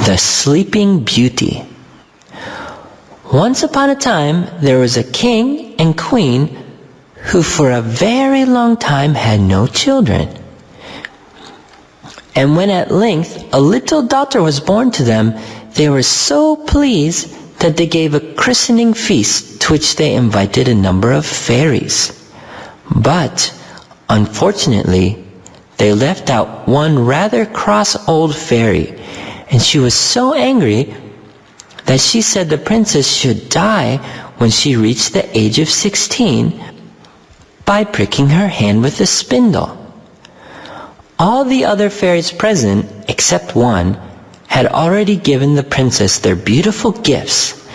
The Sleeping Beauty. Once upon a time, there was a king and queen who for a very long time had no children. And when at length a little daughter was born to them, they were so pleased that they gave a christening feast to which they invited a number of fairies. But, unfortunately, they left out one rather cross old fairy, and she was so angry that she said the princess should die when she reached the age of 16 by pricking her hand with a spindle. All the other fairies present, except one, had already given the princess their beautiful gifts,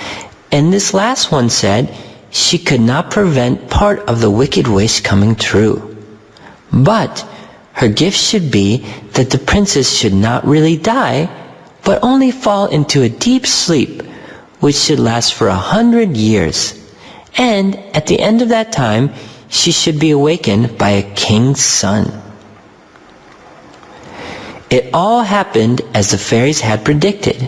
and this last one said she could not prevent part of the wicked wish coming true. But her gift should be that the princess should not really die, but only fall into a deep sleep, which should last for 100 years. And at the end of that time, she should be awakened by a king's son. It all happened as the fairies had predicted.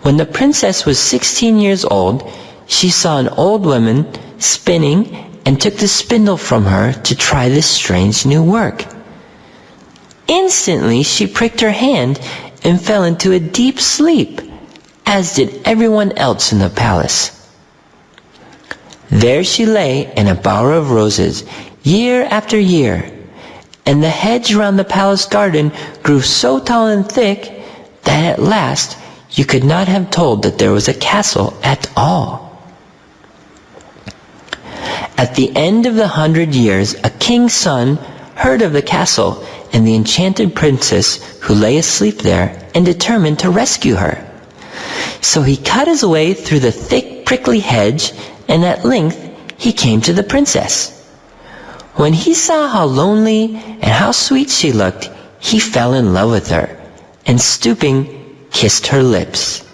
When the princess was 16 years old, she saw an old woman spinning and took the spindle from her to try this strange new work. Instantly, she pricked her hand and fell into a deep sleep, as did everyone else in the palace. There she lay in a bower of roses, year after year, and the hedge around the palace garden grew so tall and thick that at last you could not have told that there was a castle at all. At the end of the 100 years, a king's son heard of the castle and the enchanted princess who lay asleep there, and determined to rescue her. So he cut his way through the thick, prickly hedge, and at length he came to the princess. When he saw how lonely and how sweet she looked, he fell in love with her, and stooping, kissed her lips.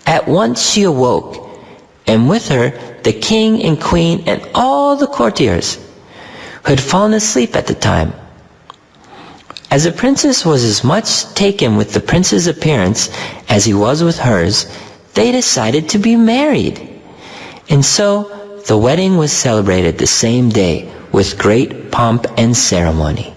At once she awoke, and with her the king and queen and all the courtiers who had fallen asleep at the time. As the princess was as much taken with the prince's appearance as he was with hers, they decided to be married. And so the wedding was celebrated the same day with great pomp and ceremony.